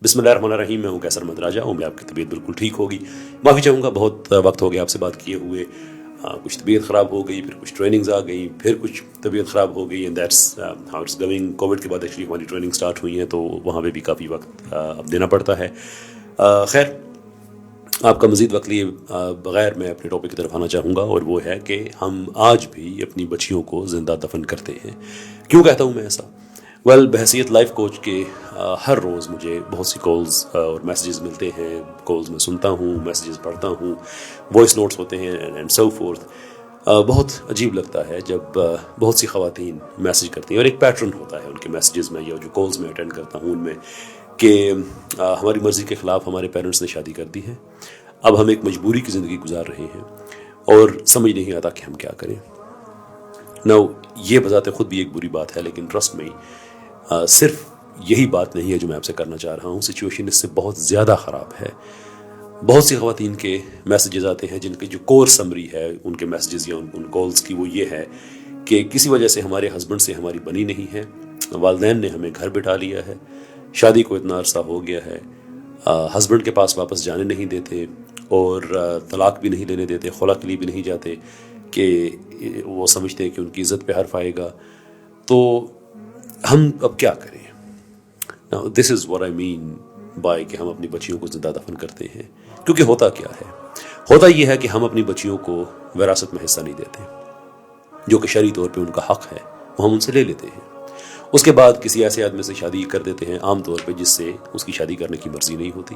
बिस्मिल्लाहिर्रहमानिर्रहीम। मैं हूँ कैसर अहमद राजा। उम्मीद आपकी तबीयत बिल्कुल ठीक होगी। माफ़ी चाहूँगा, बहुत वक्त हो गया आपसे बात किए हुए। कुछ तबीयत ख़राब हो गई, फिर कुछ ट्रेनिंग्स आ गई, फिर कुछ तबीयत ख़राब हो गई, and that's how it's going. Covid के बाद एक्चुअली हमारी ट्रेनिंग स्टार्ट हुई है, तो वहाँ पे भी काफ़ी वक्त अब देना पड़ता है। खैर, आपका मज़ीद वक्त लिए बग़ैर मैं अपने टॉपिक की तरफ आना चाहूँगा, और वो है कि हम आज भी अपनी बच्चियों को ज़िंदा दफन करते हैं। क्यों कहता हूँ मैं ऐसा? बहसीत लाइफ कोच के हर रोज़ मुझे बहुत सी कॉल्स और मैसेजेस मिलते हैं। कॉल्स मैं सुनता हूँ, मैसेजेस पढ़ता हूँ, वॉइस नोट्स होते हैं एंड सो फोर्थ। बहुत अजीब लगता है जब बहुत सी ख़वातीन मैसेज करती हैं, और एक पैटर्न होता है उनके मैसेजेस में या जो कॉल्स में अटेंड करता हूँ उनमें, कि हमारी मर्ज़ी के ख़िलाफ़ हमारे पेरेंट्स ने शादी कर दी है, अब हम एक मजबूरी की ज़िंदगी गुजार रहे हैं और समझ नहीं आता कि हम क्या करें। नाउ, ये बजाते खुद भी एक बुरी बात है, लेकिन ट्रस्ट में सिर्फ यही बात नहीं है जो मैं आपसे करना चाह रहा हूँ। सिचुएशन इससे बहुत ज़्यादा ख़राब है। बहुत सी ख़वातीन के मैसेजेस आते हैं जिनकी जो कोर समरी है उनके मैसेजेस या उन कॉल्स की, वो ये है कि किसी वजह से हमारे हस्बैंड से हमारी बनी नहीं है, वालिदैन ने हमें घर बिठा लिया है, शादी को इतना अरसा हो गया है, हस्बैंड के पास वापस जाने नहीं देते और तलाक भी नहीं लेने देते, खुला के लिए भी नहीं जाते कि वो समझते हैं कि उनकी इज़्ज़त पे हर्फ आएगा। तो हम अब क्या करें? Now this is what I mean by कि हम अपनी बच्चियों को ज़िंदा दफन करते हैं। क्योंकि होता क्या है? होता ये है कि हम अपनी बच्चियों को विरासत में हिस्सा नहीं देते, जो कि शरई तौर पे उनका हक है, वो हम उनसे ले लेते हैं। उसके बाद किसी ऐसे आदमी से शादी कर देते हैं, आम तौर पे जिससे उसकी शादी करने की मर्जी नहीं होती,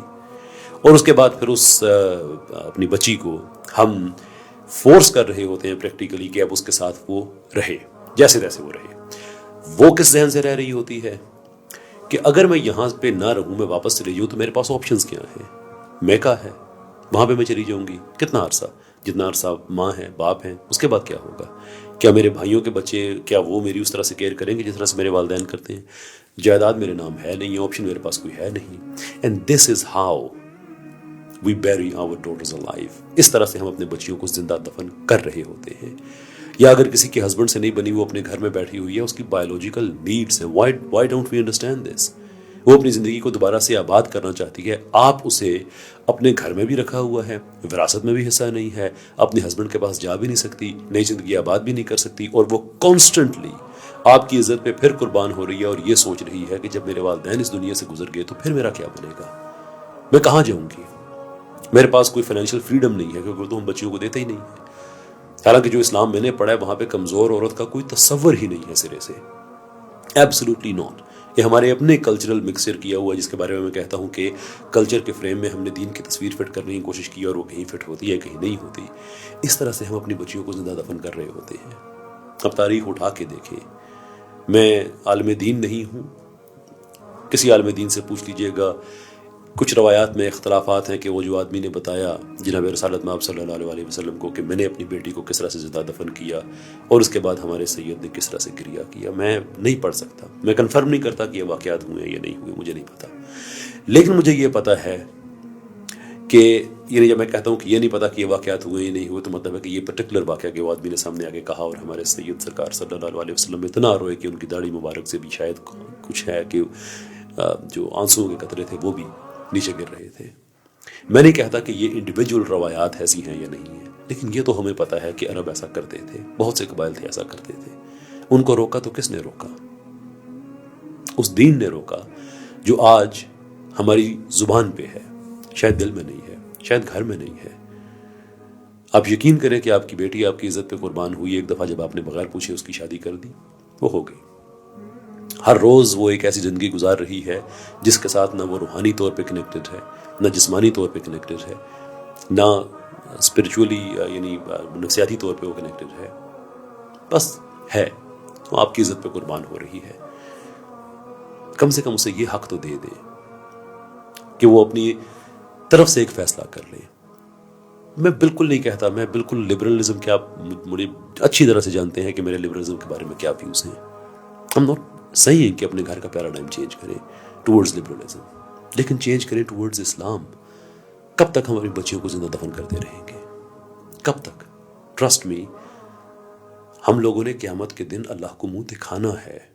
और उसके बाद फिर उस अपनी बच्ची को हम फोर्स कर रहे होते हैं प्रैक्टिकली कि अब उसके साथ वो रहे, जैसे तैसे वो रहे। वो किस जहन से रह रही होती है कि अगर मैं यहाँ पे ना रहूँ, मैं वापस चली जाऊँ, तो मेरे पास ऑप्शंस क्या हैं? मेका है, वहाँ पे मैं चली जाऊँगी कितना अरसा, जितना अरसा माँ है बाप हैं, उसके बाद क्या होगा? क्या मेरे भाइयों के बच्चे, क्या वो मेरी उस तरह से केयर करेंगे जिस तरह से मेरे वालिदैन करते हैं? जायदाद मेरे नाम है नहीं, ऑप्शन मेरे पास कोई है नहीं। And this is how we bury our daughters alive. इस तरह से हम अपने बच्चियों को जिंदा दफन कर रहे होते हैं। या अगर किसी के हस्बैंड से नहीं बनी, वो अपने घर में बैठी हुई है, उसकी बायोलॉजिकल नीड्स है, why don't we understand this? वो अपनी ज़िंदगी को दोबारा से आबाद करना चाहती है, आप उसे अपने घर में भी रखा हुआ है, विरासत में भी हिस्सा नहीं है, अपने हस्बैंड के पास जा भी नहीं सकती, नई ज़िंदगी आबाद भी नहीं कर सकती, और वो कॉन्स्टेंटली आपकी इज्जत पे फिर कुर्बान हो रही है और ये सोच रही है कि जब मेरे वालिदैन इस दुनिया से गुजर गए तो फिर मेरा क्या बनेगा, मैं कहाँ जाऊँगी, मेरे पास कोई फाइनेंशियल फ्रीडम नहीं है, क्योंकि तो हम बच्चियों को देते ही नहीं है। हालांकि जो इस्लाम मैंने पढ़ा है वहाँ पे कमज़ोर औरत का कोई तस्वर ही नहीं है सिरे से, एब्सोल्युटली नॉट। ये हमारे अपने कल्चरल मिक्सचर किया हुआ, जिसके बारे में मैं कहता हूँ कि कल्चर के फ्रेम में हमने दीन की तस्वीर फिट करने की कोशिश की और वो कहीं फिट होती है कहीं नहीं होती। इस तरह से हम अपनी बच्चियों को जिंदा दफन कर रहे होते हैं। अब तारीख उठा के देखें, मैं आलिम दीन नहीं हूँ, किसी आलिम दीन से पूछ लीजिएगा, कुछ रवायात में इख्तलाफात हैं कि वो जो आदमी ने बताया जनाब रसालत में आप सल्लल्लाहु अलैहि वसल्लम को कि मैंने अपनी बेटी को किस तरह से ज़िंदा दफन किया और उसके बाद हमारे सैयद ने किस तरह से क्रिया किया, मैं नहीं पढ़ सकता, मैं कन्फर्म नहीं करता कि ये वाक़यात हुए हैं या नहीं हुए, मुझे नहीं पता। लेकिन मुझे ये पता है कि ये, जब मैं कहता हूँ कि ये नहीं पता कि ये वाक़यात हुए या नहीं हुए, तो मतलब है कि ये पर्टिकुलर वाक़या के वो आदमी ने सामने आके कहा और हमारे सैयद सरकार सल्लल्लाहु अलैहि वसल्लम इतना रोए कि उनकी दाढ़ी मुबारक से भी शायद कुछ है कि जो आंसुओं के कतरे थे वो भी नीचे गिर रहे थे। मैं नहीं कहता कि ये इंडिविजुअल रवायात ऐसी हैं या नहीं है, लेकिन ये तो हमें पता है कि अरब ऐसा करते थे, बहुत से कबाइल थे ऐसा करते थे। उनको रोका तो किसने रोका? उस दीन ने रोका जो आज हमारी जुबान पे है, शायद दिल में नहीं है, शायद घर में नहीं है। आप यकीन करें कि आपकी बेटी आपकी इज्जत पे कुर्बान हुई एक दफ़ा जब आपने बगैर पूछे उसकी शादी कर दी, वो हो गई। हर रोज़ वो एक ऐसी ज़िंदगी गुजार रही है जिसके साथ ना वो रूहानी तौर पे कनेक्टेड है, ना जिस्मानी तौर पे कनेक्टेड है, ना स्पिरिचुअली यानी नफ्सियाती तौर पे वो कनेक्टेड है, बस है, वो आपकी इज़्ज़त पे कुर्बान हो रही है। कम से कम उसे ये हक तो दे दें कि वो अपनी तरफ से एक फ़ैसला कर ले। मैं बिल्कुल नहीं कहता, मैं बिल्कुल लिबरलिज्म के, आप मुझे अच्छी तरह से जानते हैं कि मेरे लिबरलिज्म के बारे में क्या व्यूज़ हैं। हम नॉट सही है कि अपने घर का पैराडाइम चेंज करें टुवर्ड्स लिबरलिज्म, लेकिन चेंज करें टुवर्ड्स इस्लाम। कब तक हम अपनी बच्चियों को जिंदा दफन करते रहेंगे? कब तक? ट्रस्ट मी, हम लोगों ने क़यामत के दिन अल्लाह को मुंह दिखाना है।